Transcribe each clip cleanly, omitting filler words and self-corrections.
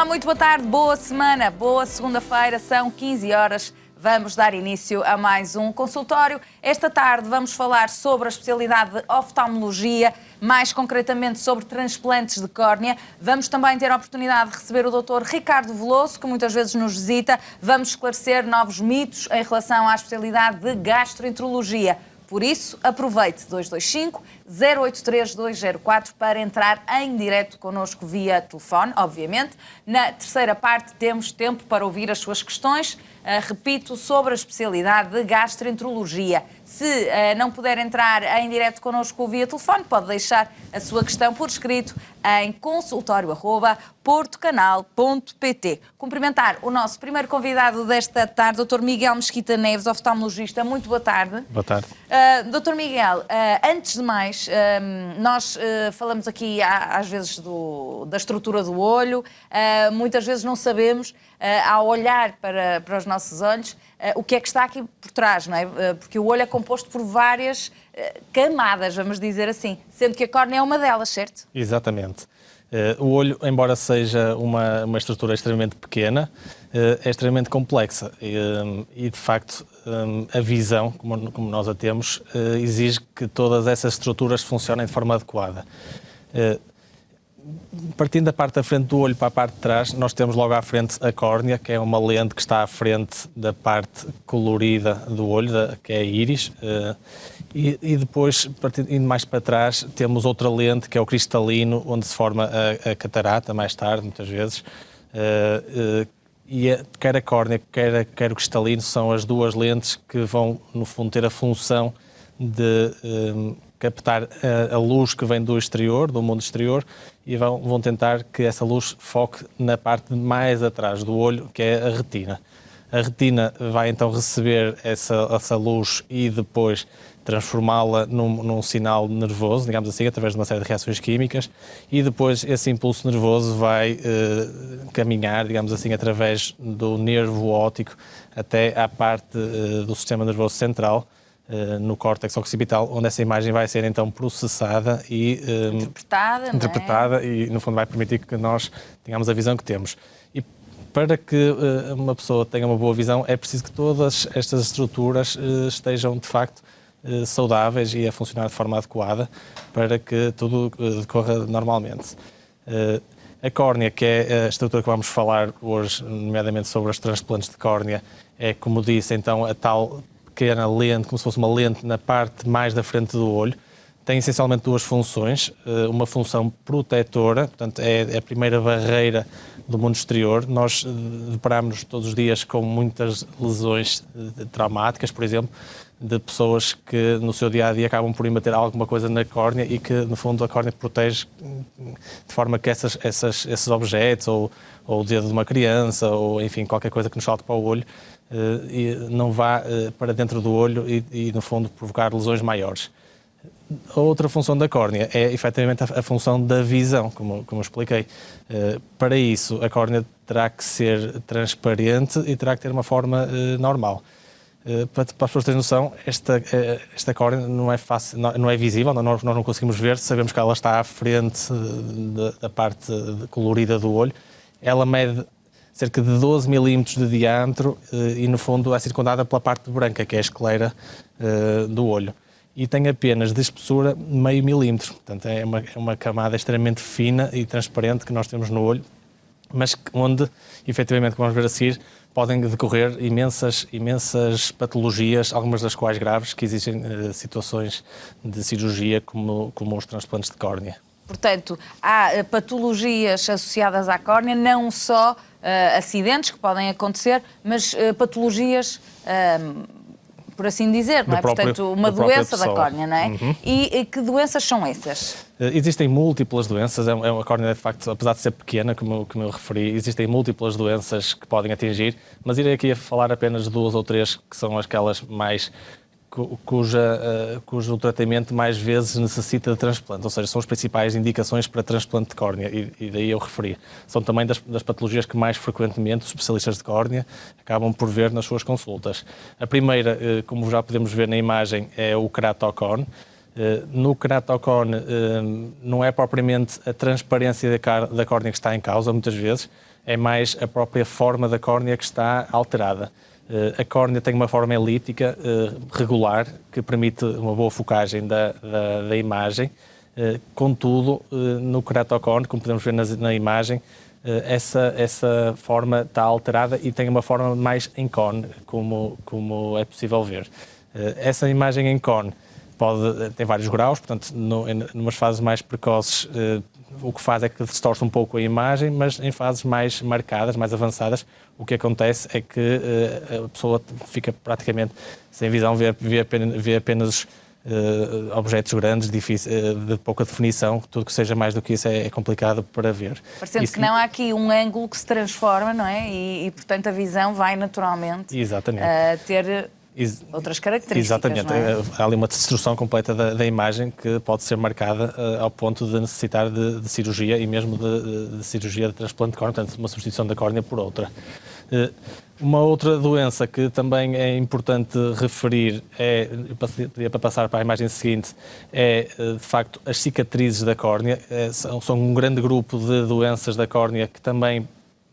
muito boa tarde, boa semana, boa segunda-feira, são 15 horas. Vamos dar início a mais um consultório. Esta tarde vamos falar sobre a especialidade de oftalmologia, mais concretamente sobre transplantes de córnea. Vamos também ter a oportunidade de receber o Dr. Ricardo Veloso, que muitas vezes nos visita. Vamos esclarecer novos mitos em relação à especialidade de gastroenterologia. Por isso, aproveite 225-083-204 para entrar em direto connosco via telefone, obviamente. Na terceira parte temos tempo para ouvir as suas questões, repito, sobre a especialidade de gastroenterologia. Se não puder entrar em direto connosco via telefone, pode deixar a sua questão por escrito em consultório@portocanal.pt. Cumprimentar o nosso primeiro convidado desta tarde, Dr. Miguel Mesquita Neves, oftalmologista. Muito boa tarde. Boa tarde. Dr. Miguel, antes de mais, nós falamos aqui às vezes da estrutura do olho, muitas vezes não sabemos, ao olhar para os nossos olhos, o que é que está aqui por trás, não é? Porque o olho é composto por várias camadas, vamos dizer assim, sendo que a córnea é uma delas, certo? Exatamente. O olho, embora seja uma estrutura extremamente pequena, é extremamente complexa e de facto, a visão, como nós a temos, exige que todas essas estruturas funcionem de forma adequada. Partindo da parte da frente do olho para a parte de trás, nós temos logo à frente a córnea, que é uma lente que está à frente da parte colorida do olho, que é a íris, e depois, indo mais para trás, temos outra lente, que é o cristalino, onde se forma a catarata, mais tarde, muitas vezes, e quer a córnea, quer o cristalino, são as duas lentes que vão, no fundo, ter a função de captar a luz que vem do exterior, do mundo exterior, e vão tentar que essa luz foque na parte mais atrás do olho, que é a retina. A retina vai então receber essa luz e depois transformá-la num sinal nervoso, digamos assim, através de uma série de reações químicas, e depois esse impulso nervoso vai caminhar, digamos assim, através do nervo óptico até à parte do sistema nervoso central, no córtex occipital, onde essa imagem vai ser então processada e interpretada e, no fundo, vai permitir que nós tenhamos a visão que temos. E para que uma pessoa tenha uma boa visão, é preciso que todas estas estruturas estejam, de facto, saudáveis e a funcionar de forma adequada para que tudo decorra normalmente. A córnea, que é a estrutura que vamos falar hoje, nomeadamente sobre os transplantes de córnea, é, como disse, então, a tal pequena lente, como se fosse uma lente na parte mais da frente do olho. Tem essencialmente duas funções. Uma função protetora, portanto é a primeira barreira do mundo exterior. Nós deparamos todos os dias com muitas lesões traumáticas, por exemplo, de pessoas que no seu dia-a-dia acabam por embater alguma coisa na córnea e que, no fundo, a córnea protege de forma que esses objetos, ou o dedo de uma criança, ou, enfim, qualquer coisa que nos salte para o olho, e não vá para dentro do olho e, no fundo, provocar lesões maiores. A outra função da córnea é, efetivamente, a função da visão, como eu expliquei. Para isso, a córnea terá que ser transparente e terá que ter uma forma normal. Para as pessoas terem noção, esta córnea não é fácil, não é visível, nós não conseguimos ver, sabemos que ela está à frente da parte colorida do olho. Ela mede cerca de 12 milímetros de diâmetro e, no fundo, é circundada pela parte branca, que é a esclera do olho. E tem apenas de espessura meio milímetro. Portanto, é uma camada extremamente fina e transparente que nós temos no olho, mas onde, efetivamente, como vamos ver a seguir, podem decorrer imensas patologias, algumas das quais graves, que exigem situações de cirurgia, como os transplantes de córnea. Portanto, há patologias associadas à córnea, não só acidentes que podem acontecer, mas patologias, por assim dizer, não é? Portanto, uma doença da córnea, não é? Uhum. E que doenças são essas? Existem múltiplas doenças, a córnea, de facto, apesar de ser pequena, como eu referi, existem múltiplas doenças que podem atingir, mas irei aqui a falar apenas de duas ou três, que são aquelas mais cujo tratamento mais vezes necessita de transplante, ou seja, são as principais indicações para transplante de córnea, e daí eu referi. São também das patologias que mais frequentemente os especialistas de córnea acabam por ver nas suas consultas. A primeira, como já podemos ver na imagem, é o queratocone. No queratocone não é propriamente a transparência da córnea que está em causa, muitas vezes, é mais a própria forma da córnea que está alterada. A córnea tem uma forma elíptica regular, que permite uma boa focagem da imagem. Contudo, no queratocone, como podemos ver na imagem, essa forma está alterada e tem uma forma mais em cone, como é possível ver. Essa imagem em cone tem vários graus, portanto, em umas fases mais precoces, o que faz é que distorce um pouco a imagem, mas em fases mais marcadas, mais avançadas, o que acontece é que a pessoa fica praticamente sem visão, vê apenas objetos grandes, de pouca definição. Tudo que seja mais do que isso é complicado para ver. Parecendo que não há aqui um ângulo que se transforma, não é? E portanto, a visão vai naturalmente ter outras características. Exatamente. Não é? Há ali uma destruição completa da imagem que pode ser marcada ao ponto de necessitar de cirurgia e mesmo de cirurgia de transplante de córnea, portanto, uma substituição da córnea por outra. Uma outra doença que também é importante referir, para passar para a imagem seguinte, de facto as cicatrizes da córnea. São um grande grupo de doenças da córnea que também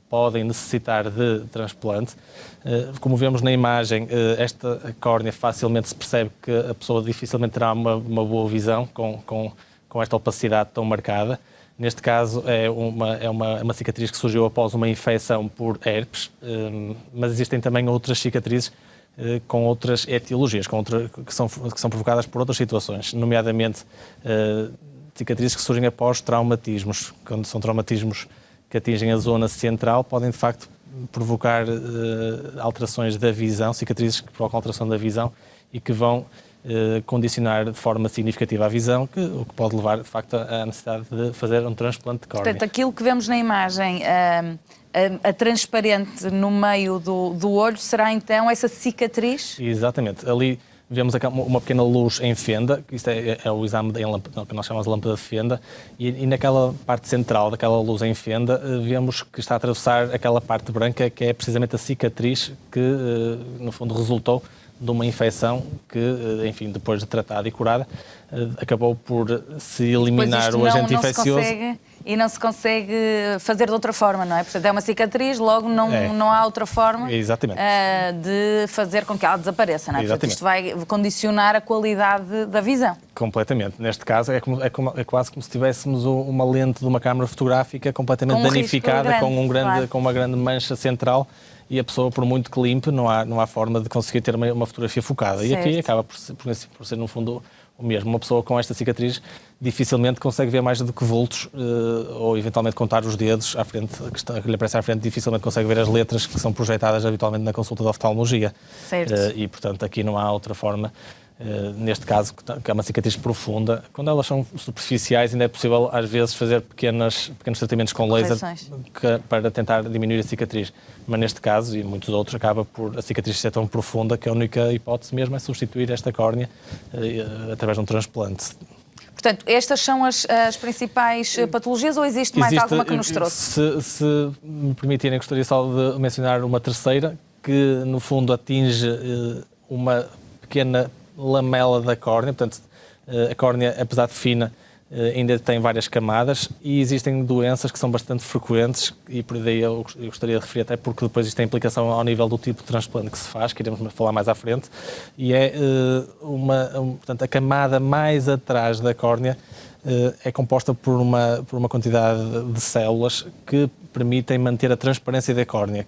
podem necessitar de transplante. Como vemos na imagem, esta córnea facilmente se percebe que a pessoa dificilmente terá uma boa visão com esta opacidade tão marcada. Neste caso, é uma cicatriz que surgiu após uma infecção por herpes, mas existem também outras cicatrizes com outras etiologias, que são provocadas por outras situações, nomeadamente cicatrizes que surgem após traumatismos. Quando são traumatismos que atingem a zona central, podem de facto provocar alterações da visão, cicatrizes que provocam alteração da visão e que vão condicionar de forma significativa a visão, o que pode levar, de facto, à necessidade de fazer um transplante de córnea. Portanto, aquilo que vemos na imagem, a transparente no meio do olho, será então essa cicatriz? Exatamente. Ali vemos uma pequena luz em fenda, que isto é o exame que nós chamamos de lâmpada de fenda, e naquela parte central daquela luz em fenda, vemos que está a atravessar aquela parte branca, que é precisamente a cicatriz que, no fundo, resultou de uma infecção que, enfim, depois de tratada e curada, acabou por se eliminar o agente infeccioso. Não se consegue fazer de outra forma, não é? Portanto, é uma cicatriz, logo não há outra forma de fazer com que ela desapareça, não é? Portanto, isto vai condicionar a qualidade da visão. Completamente. Neste caso, é quase como se tivéssemos uma lente de uma câmara fotográfica completamente danificada, com uma grande mancha central, e a pessoa, por muito que limpe, não há forma de conseguir ter uma fotografia focada. Certo. E aqui acaba por ser, no fundo, o mesmo. Uma pessoa com esta cicatriz dificilmente consegue ver mais do que vultos, ou eventualmente contar os dedos à frente, que lhe aparecem à frente, dificilmente consegue ver as letras que são projetadas habitualmente na consulta de oftalmologia. Certo. E, portanto, aqui não há outra forma. Neste caso, que é uma cicatriz profunda, quando elas são superficiais, ainda é possível às vezes fazer pequenos tratamentos com laser para tentar diminuir a cicatriz. Mas neste caso, e muitos outros, acaba por a cicatriz ser tão profunda que a única hipótese mesmo é substituir esta córnea através de um transplante. Portanto, estas são as principais patologias, ou existe mais alguma que nos trouxe? Se me permitirem, gostaria só de mencionar uma terceira, que no fundo atinge uma pequena lamela da córnea. Portanto, a córnea, apesar de fina, ainda tem várias camadas, e existem doenças que são bastante frequentes, e por daí eu gostaria de referir, até porque depois isto tem implicação ao nível do tipo de transplante que se faz, que iremos falar mais à frente, e portanto, a camada mais atrás da córnea é composta por uma quantidade de células que permitem manter a transparência da córnea.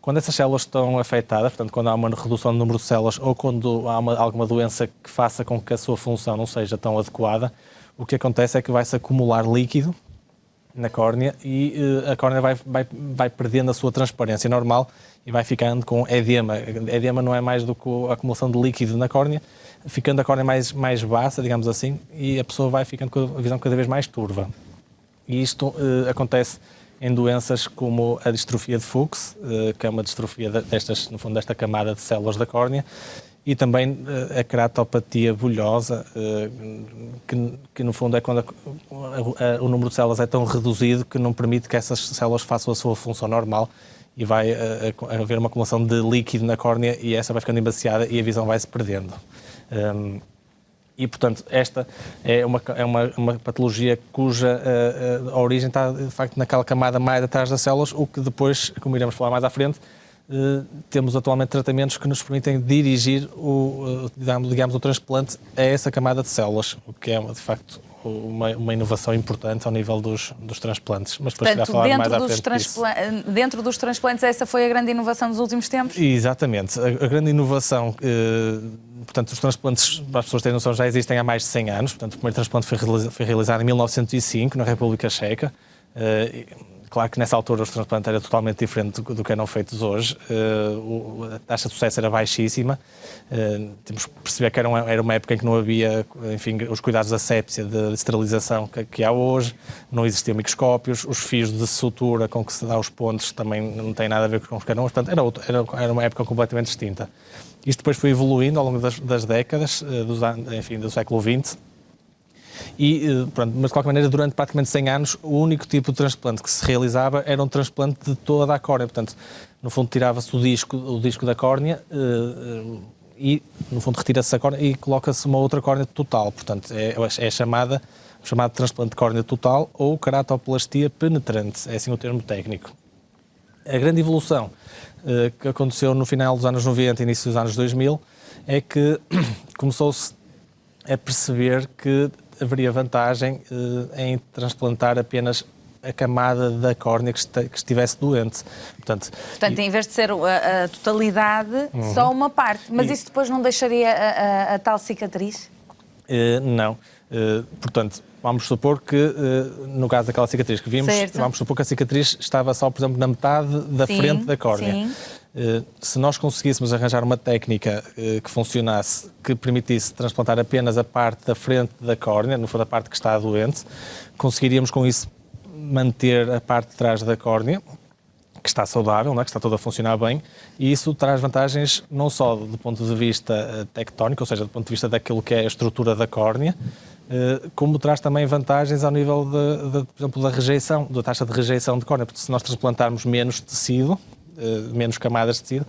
Quando essas células estão afetadas, portanto, quando há uma redução do número de células ou quando há alguma doença que faça com que a sua função não seja tão adequada, o que acontece é que vai-se acumular líquido na córnea e a córnea vai perdendo a sua transparência normal e vai ficando com edema. Edema não é mais do que a acumulação de líquido na córnea, ficando a córnea mais baixa, digamos assim, e a pessoa vai ficando com a visão cada vez mais turva. E isto acontece em doenças como a distrofia de Fuchs, que é uma distrofia no fundo, desta camada de células da córnea, e também a keratopatia bulhosa, que no fundo é quando o número de células é tão reduzido que não permite que essas células façam a sua função normal, e vai haver uma acumulação de líquido na córnea, e essa vai ficando embaciada e a visão vai se perdendo. E, portanto, esta é uma patologia cuja a origem está, de facto, naquela camada mais atrás das células, o que depois, como iremos falar mais à frente, temos atualmente tratamentos que nos permitem dirigir digamos, o transplante a essa camada de células, o que é, de facto, uma inovação importante ao nível dos transplantes. Mas depois, portanto, falar mais à frente dentro dos transplantes, essa foi a grande inovação dos últimos tempos? Exatamente. A grande inovação, portanto, os transplantes, para as pessoas terem noção, já existem há mais de 100 anos. Portanto, o primeiro transplante foi realizado em 1905, na República Checa. Claro que nessa altura os transplantes eram totalmente diferentes do que eram feitos hoje. A taxa de sucesso era baixíssima. Temos que perceber que era uma época em que não havia, enfim, os cuidados de asepsia, de esterilização que há hoje. Não existiam microscópios. Os fios de sutura com que se dá os pontos também não têm nada a ver com os que eram. Portanto, era uma época completamente distinta. Isto depois foi evoluindo ao longo das décadas, do século XX. Pronto, mas de qualquer maneira, durante praticamente 100 anos, o único tipo de transplante que se realizava era um transplante de toda a córnea. Portanto, no fundo, tirava-se o disco da córnea e, no fundo, retira-se a córnea e coloca-se uma outra córnea total. Portanto, é chamado transplante de córnea total ou keratoplastia penetrante, é assim o termo técnico. A grande evolução que aconteceu no final dos anos 90 e início dos anos 2000 é que começou-se a perceber que haveria vantagem em transplantar apenas a camada da córnea que estivesse doente. Portanto, em vez de ser a totalidade, só uma parte. Mas isso depois não deixaria a tal cicatriz? Não. Portanto, vamos supor que, no caso daquela cicatriz que vimos, vamos supor que a cicatriz estava só, por exemplo, na metade da frente da córnea. Sim. Se nós conseguíssemos arranjar uma técnica que funcionasse, que permitisse transplantar apenas a parte da frente da córnea, no fundo a parte que está doente, conseguiríamos com isso manter a parte de trás da córnea, que está saudável, não é? Que está toda a funcionar bem, e isso traz vantagens não só do ponto de vista tectónico, ou seja, do ponto de vista daquilo que é a estrutura da córnea, como traz também vantagens ao nível, por exemplo, da taxa de rejeição de córnea, porque se nós transplantarmos menos tecido, menos camadas de tecido,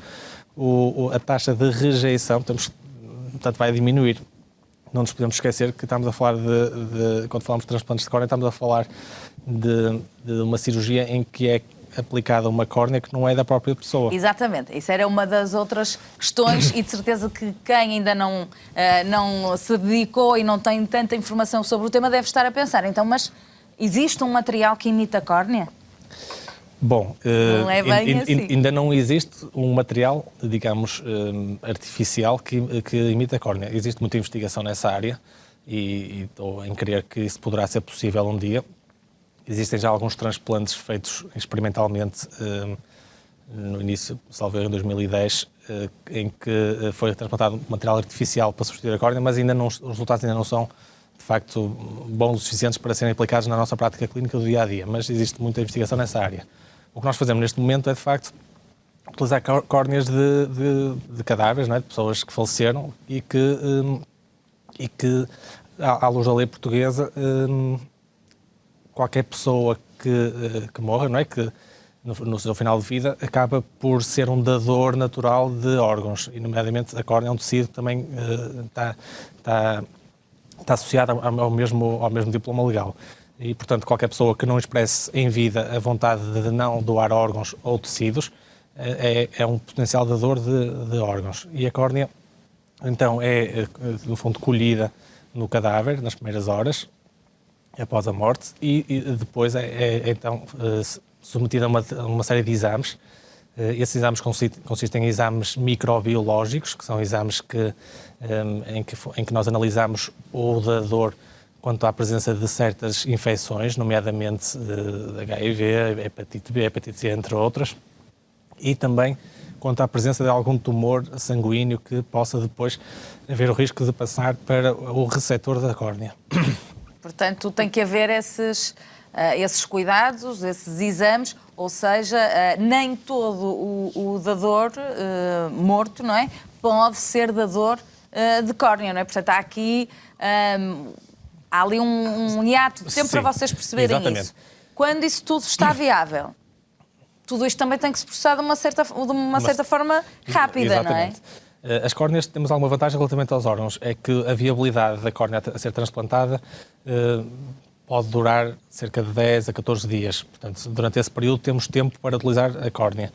a taxa de rejeição, portanto, vai diminuir. Não nos podemos esquecer que estamos a falar quando falamos de transplantes de córnea, estamos a falar de uma cirurgia em que é aplicada uma córnea que não é da própria pessoa. Exatamente. Isso era uma das outras questões e de certeza que quem ainda não se dedicou e não tem tanta informação sobre o tema deve estar a pensar, então, mas existe um material que imita a córnea? Bom, não é bem assim. Ainda não existe um material, digamos, artificial que imita a córnea. Existe muita investigação nessa área e estou em crer que isso poderá ser possível um dia. Existem já alguns transplantes feitos experimentalmente no início, salvo erro, em 2010, em que foi transplantado material artificial para substituir a córnea, mas os resultados ainda não são, de facto, bons o suficientes para serem aplicados na nossa prática clínica do dia-a-dia, mas existe muita investigação nessa área. O que nós fazemos neste momento é, de facto, utilizar córneas de cadáveres, não é? De pessoas que faleceram e que à luz da lei portuguesa, qualquer pessoa que morra, não é? Que no seu final de vida acaba por ser um dador natural de órgãos, e nomeadamente a córnea é um tecido que também está associado ao mesmo diploma legal. E, portanto, qualquer pessoa que não expresse em vida a vontade de não doar órgãos ou tecidos é um potencial dador de órgãos. E a córnea, então, é, no fundo, colhida no cadáver nas primeiras horas, após a morte, e depois então submetida a uma série de exames. Esses exames consistem em exames microbiológicos, que são exames em que nós analisamos o dador quanto à presença de certas infecções, nomeadamente HIV, hepatite B, hepatite C, entre outras, e também quanto à presença de algum tumor sanguíneo que possa depois haver o risco de passar para o receptor da córnea. Portanto, tem que haver esses cuidados, esses exames, ou seja, nem todo o dador morto, não é, pode ser dador de córnea, não é? Portanto, há ali um hiato de tempo para vocês perceberem exatamente. Isso. Quando isso tudo está viável, tudo isto também tem que se processar de uma certa forma rápida, exatamente. Não é? As córneas, temos alguma vantagem relativamente aos órgãos, é que a viabilidade da córnea a ser transplantada pode durar cerca de 10 a 14 dias. Portanto, durante esse período temos tempo para utilizar a córnea.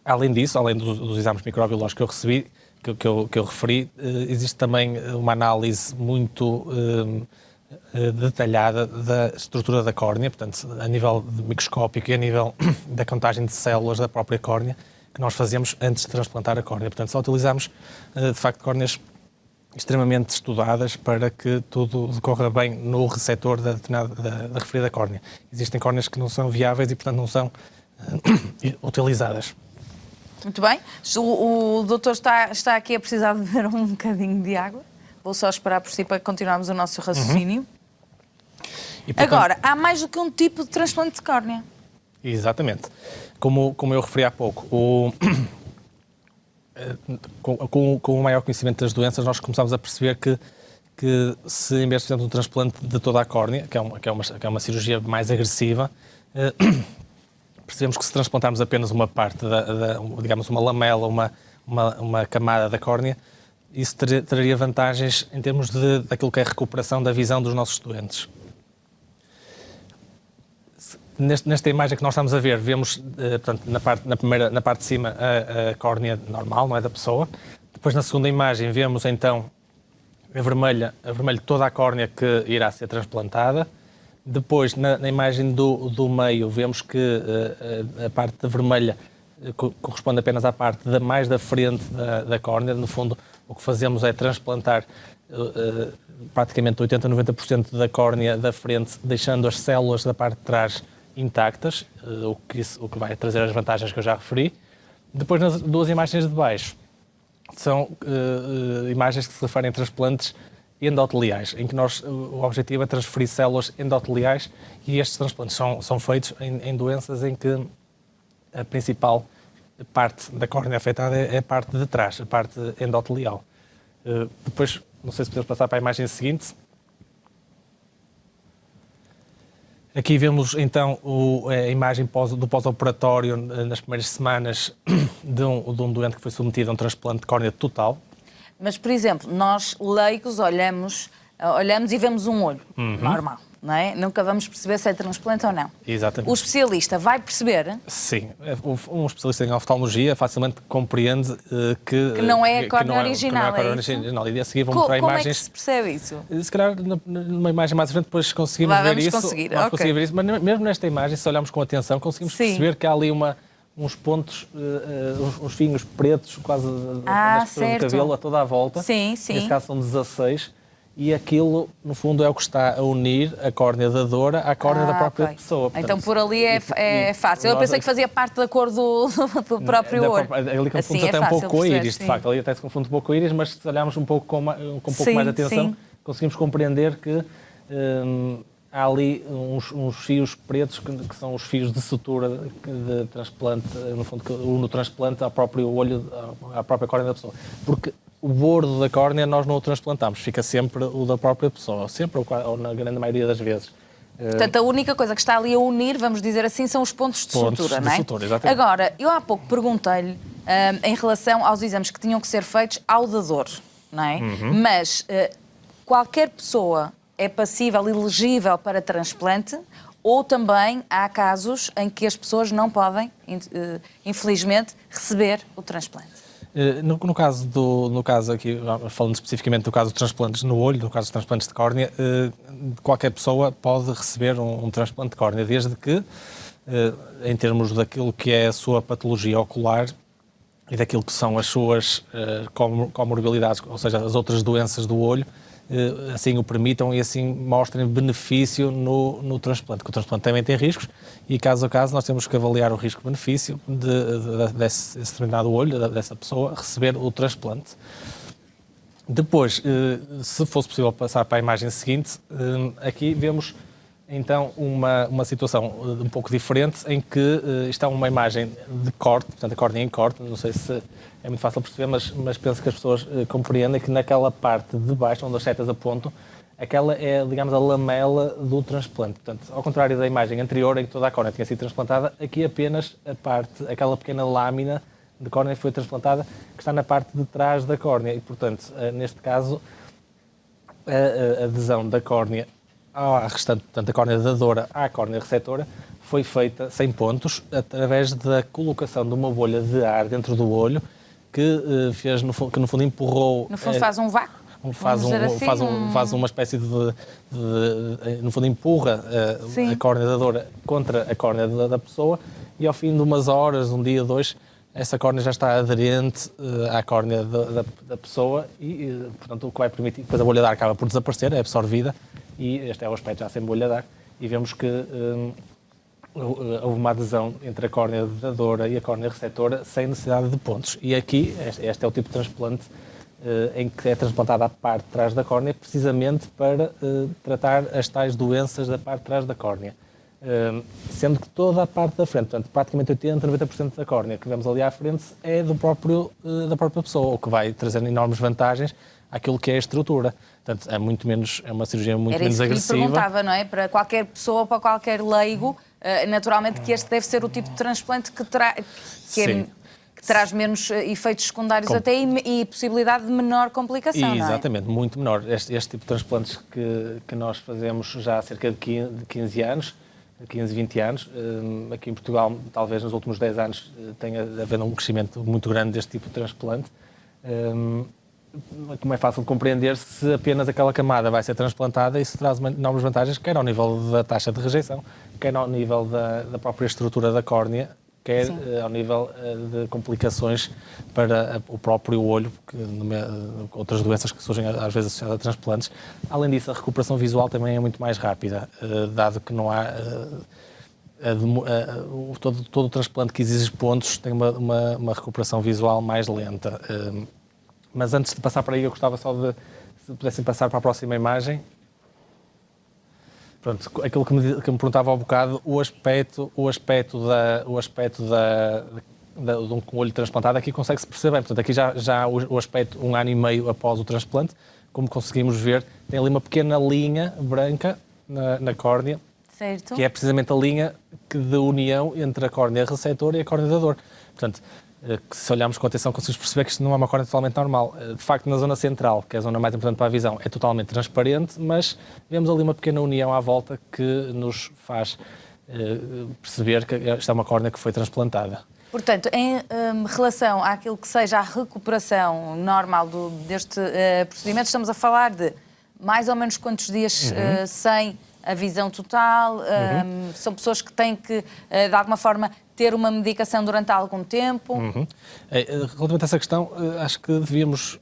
Além disso, além dos exames microbiológicos que eu recebi, que eu referi, existe também uma análise muito detalhada da estrutura da córnea, portanto, a nível microscópico e a nível da contagem de células da própria córnea, que nós fazemos antes de transplantar a córnea. Portanto, só utilizamos, de facto, córneas extremamente estudadas para que tudo decorra bem no receptor da referida córnea. Existem córneas que não são viáveis e, portanto, não são utilizadas. Muito bem. O doutor está aqui a precisar de beber um bocadinho de água. Vou só esperar por si para continuarmos o nosso raciocínio. E, portanto, agora, há mais do que um tipo de transplante de córnea. Exatamente. Como eu referi há pouco, com o maior conhecimento das doenças, nós começamos a perceber que se em vez de fazermos um transplante de toda a córnea, que é uma cirurgia mais agressiva, percebemos que se transplantarmos apenas uma parte, digamos, uma lamela, uma camada da córnea, isso traria vantagens em termos daquilo que é a recuperação da visão dos nossos doentes. Nesta imagem que nós estamos a ver, vemos, portanto, na parte de cima a córnea normal, não é, da pessoa. Depois, na segunda imagem, vemos então a vermelho toda a córnea que irá ser transplantada. Depois, na imagem do meio, vemos que a parte vermelha corresponde apenas à parte mais da frente da córnea. No fundo, o que fazemos é transplantar praticamente 80% a 90% da córnea da frente, deixando as células da parte de trás intactas, o que vai trazer as vantagens que eu já referi. Depois, nas duas imagens de baixo, são imagens que se referem a transplantes endoteliais, em que o objetivo é transferir células endoteliais, e estes transplantes são feitos em doenças em que a principal parte da córnea afetada é a parte de trás, a parte endotelial. Depois, não sei se podemos passar para a imagem seguinte. Aqui vemos então a imagem do pós-operatório nas primeiras semanas de um doente que foi submetido a um transplante de córnea total. Mas, por exemplo, nós leigos olhamos e vemos um olho normal, não é? Nunca vamos perceber se é transplante ou não. Exatamente. O especialista vai perceber? Sim. Um especialista em oftalmologia facilmente compreende que não é a córnea original. Que não é a córnea original. E a seguir vão mostrar imagens. Como é que se percebe isso? Se calhar numa imagem mais à frente depois conseguimos ver isso. Conseguir ver isso. Mas mesmo nesta imagem, se olharmos com atenção, conseguimos perceber que há ali uns pontos, uns fios pretos, quase nas do cabelo, a toda a volta. Sim. Neste caso são 16. E aquilo, no fundo, é o que está a unir a córnea da Dora à córnea da própria pessoa. Portanto, então, por ali é fácil. Eu pensei que fazia parte da cor do próprio olho. Ali confunde-se até um pouco com a íris, de facto. Ali até se confunde um pouco com a íris, mas se olharmos um pouco com um pouco mais de atenção, conseguimos compreender que há ali uns fios pretos que são os fios de sutura de transplante, no fundo, que une o transplante ao próprio olho, à própria córnea da pessoa. Porque o bordo da córnea nós não o transplantamos, fica sempre o da própria pessoa, sempre ou na grande maioria das vezes. Portanto, a única coisa que está ali a unir, vamos dizer assim, são os pontos de sutura, não é? Sutura, exatamente. Agora, eu há pouco perguntei-lhe em relação aos exames que tinham que ser feitos ao dador, não é? Mas qualquer pessoa é passível, elegível para transplante, ou também há casos em que as pessoas não podem, infelizmente, receber o transplante? No caso aqui, falando especificamente do caso de transplantes no olho, no caso de transplantes de córnea, qualquer pessoa pode receber um transplante de córnea, desde que, em termos daquilo que é a sua patologia ocular e daquilo que são as suas comorbilidades, ou seja, as outras doenças do olho, assim o permitam e assim mostrem benefício no transplante, porque o transplante também tem riscos e caso a caso nós temos que avaliar o risco-benefício desse determinado olho, dessa pessoa, receber o transplante. Depois, se fosse possível passar para a imagem seguinte, aqui vemos então uma situação um pouco diferente em que está uma imagem de corte, portanto a córnea em corte, não sei se é muito fácil perceber, mas penso que as pessoas compreendem que naquela parte de baixo, onde as setas apontam, aquela é, digamos, a lamela do transplante. Portanto, ao contrário da imagem anterior, em que toda a córnea tinha sido transplantada, aqui apenas aquela pequena lâmina de córnea foi transplantada, que está na parte de trás da córnea. E, portanto, neste caso, a adesão da córnea à restante, portanto, a córnea dadora à córnea receptora, foi feita sem pontos, através da colocação de uma bolha de ar dentro do olho, que no fundo empurrou... No fundo faz um vácuo. Faz uma espécie no fundo empurra a córnea dadora contra a córnea da pessoa, e ao fim de umas horas, um dia, dois, essa córnea já está aderente à córnea da pessoa e, portanto, o que vai permitir, depois a bolha de ar acaba por desaparecer, é absorvida, e este é o aspecto já sem bolha de ar, e vemos que houve uma adesão entre a córnea dadora e a córnea receptora sem necessidade de pontos. E aqui, este é o tipo de transplante em que é transplantada a parte de trás da córnea, precisamente para tratar as tais doenças da parte de trás da córnea. Sendo que toda a parte da frente, portanto, praticamente 80-90% da córnea que vemos ali à frente é da própria pessoa, o que vai trazer enormes vantagens àquilo que é a estrutura. Portanto, é uma cirurgia muito menos agressiva. Era isso que lhe perguntava, não é? Para qualquer pessoa, para qualquer leigo, naturalmente que este deve ser o tipo de transplante que traz menos efeitos secundários até e possibilidade de menor complicação, não é? Exatamente, muito menor. Este tipo de transplantes que nós fazemos já há cerca de 15 anos, 15, 20 anos, aqui em Portugal, talvez nos últimos 10 anos, tenha havido um crescimento muito grande deste tipo de transplante. Como é fácil de compreender, se apenas aquela camada vai ser transplantada, isso traz enormes vantagens, quer ao nível da taxa de rejeição, quer ao nível da própria estrutura da córnea, quer ao nível de complicações para o próprio olho, outras doenças que surgem às vezes associadas a transplantes. Além disso, a recuperação visual também é muito mais rápida, dado que não há... todo o transplante que exige pontos tem uma recuperação visual mais lenta. Mas antes de passar para aí, eu gostava só de, se pudessem passar para a próxima imagem. Pronto, aquilo que me perguntava ao bocado, o aspecto de um olho transplantado, aqui consegue-se perceber bem. Portanto, aqui já o aspecto 1 ano e meio após o transplante, como conseguimos ver, tem ali uma pequena linha branca na córnea, certo, que é precisamente a linha de união entre a córnea receptora e a córnea dadora. Portanto, que se olharmos com atenção conseguimos perceber que isto não é uma córnea totalmente normal. De facto, na zona central, que é a zona mais importante para a visão, é totalmente transparente, mas vemos ali uma pequena união à volta que nos faz perceber que esta é uma córnea que foi transplantada. Portanto, em relação àquilo que seja a recuperação normal deste procedimento, estamos a falar de mais ou menos quantos dias sem a visão total? São pessoas que têm que, de alguma forma, ter uma medicação durante algum tempo? Relativamente a essa questão, acho que devíamos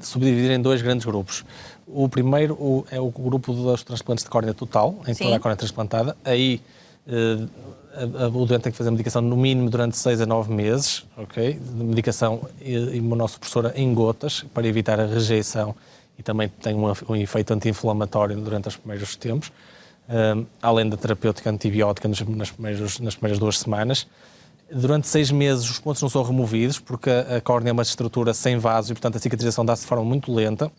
subdividir em 2 grandes grupos. O primeiro é o grupo dos transplantes de córnea total, em toda a córnea transplantada. Aí o doente tem que fazer medicação no mínimo durante 6 a 9 meses, ok? Medicação imunossupressora em gotas para evitar a rejeição e também tem um efeito anti-inflamatório durante os primeiros tempos, além da terapêutica antibiótica nas primeiras 2 semanas. Durante 6 meses os pontos não são removidos porque a córnea é uma estrutura sem vaso e, portanto, a cicatrização dá-se de forma muito lenta.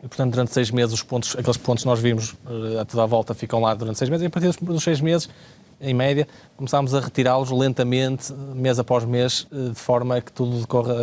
E, portanto, durante 6 meses aqueles pontos que nós vimos a toda a volta ficam lá durante 6 meses e a partir dos 6 meses, em média, começámos a retirá-los lentamente, mês após mês, de forma que tudo decorra,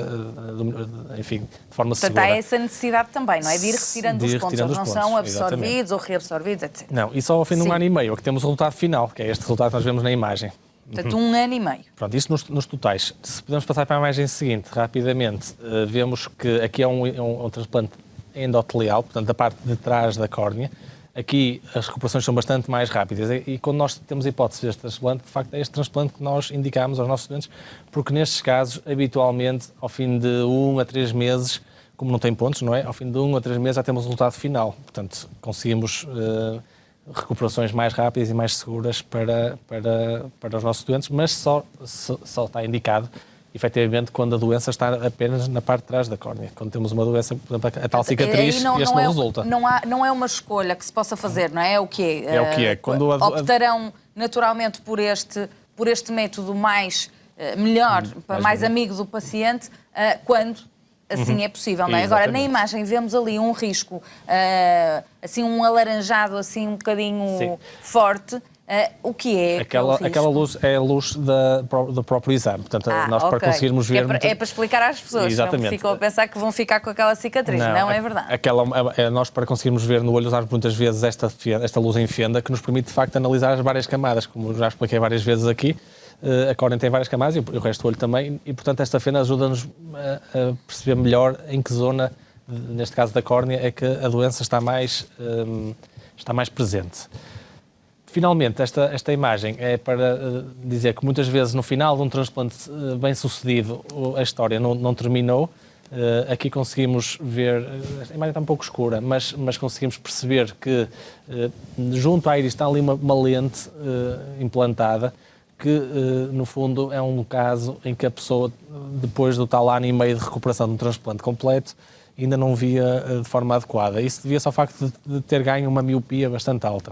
enfim, de forma segura. Portanto, há essa necessidade também, não é? De ir retirando os pontos. Eles não são absorvidos, exatamente, ou reabsorvidos, etc. Não, e só ao fim de 1 ano e meio é que temos o resultado final, que é este resultado que nós vemos na imagem. Portanto, 1 ano e meio. Pronto, isto nos totais. Se podemos passar para a imagem seguinte, rapidamente, vemos que aqui é um transplante endotelial, portanto, da parte de trás da córnea. Aqui as recuperações são bastante mais rápidas e quando nós temos a hipótese deste transplante, de facto é este transplante que nós indicamos aos nossos doentes, porque nestes casos, habitualmente, ao fim de 1 a 3 meses, como não tem pontos, não é? Ao fim de 1 a 3 meses já temos o resultado final. Portanto, conseguimos recuperações mais rápidas e mais seguras para os nossos doentes, mas só está indicado efetivamente quando a doença está apenas na parte de trás da córnea. Quando temos uma doença, por exemplo, a tal cicatriz, este não resulta. Não é uma escolha que se possa fazer, não é? É o que é. É o que é. Quando optarão naturalmente por este método melhor, mais amigo do paciente, quando assim é possível, não é? Exatamente. Agora, na imagem vemos ali um risco, assim um alaranjado, assim um bocadinho forte. O que é aquela luz é a luz do próprio exame. Portanto, nós para conseguirmos ver... É para explicar às pessoas. Exatamente. Não ficam a pensar que vão ficar com aquela cicatriz. Não é verdade. Nós para conseguirmos ver no olho usamos muitas vezes esta luz em fenda que nos permite de facto analisar as várias camadas, como já expliquei várias vezes aqui. A córnea tem várias camadas e o resto do olho também, e portanto esta fenda ajuda-nos a perceber melhor em que zona, neste caso da córnea, é que a doença está mais presente. Finalmente, esta imagem é para dizer que muitas vezes no final de um transplante bem sucedido a história não terminou. Aqui conseguimos ver, a imagem está um pouco escura, mas conseguimos perceber que junto à íris está ali uma lente implantada, que no fundo é um caso em que a pessoa, depois do tal ano e meio de recuperação de um transplante completo, ainda não via de forma adequada. Isso devia-se ao facto de ter ganho uma miopia bastante alta.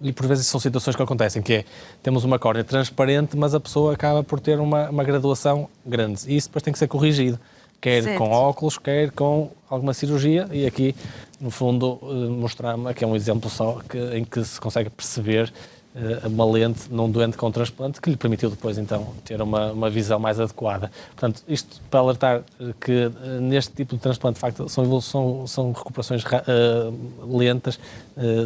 E por vezes são situações que acontecem, que é, temos uma córnea transparente, mas a pessoa acaba por ter uma graduação grande. E isso depois tem que ser corrigido, quer com óculos, quer com alguma cirurgia. E aqui, no fundo, mostramos, aqui é um exemplo só, em que se consegue perceber uma lente num doente com transplante que lhe permitiu depois, então, ter uma visão mais adequada. Portanto, isto para alertar que neste tipo de transplante, de facto, são recuperações lentas,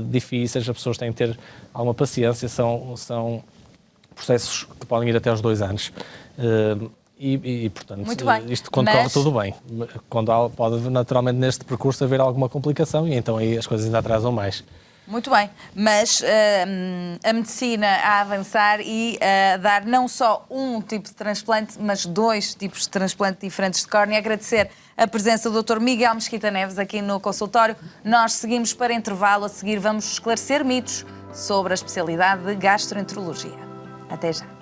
difíceis, as pessoas têm que ter alguma paciência, são processos que podem ir até aos 2 anos. Portanto, isto quando corre tudo bem. Pode naturalmente neste percurso haver alguma complicação e então aí as coisas ainda atrasam mais. Muito bem, mas a medicina a avançar e a dar não só um tipo de transplante, mas 2 tipos de transplante diferentes de córnea. Agradecer a presença do Dr. Miguel Mesquita Neves aqui no consultório. Nós seguimos para intervalo. A seguir vamos esclarecer mitos sobre a especialidade de gastroenterologia. Até já.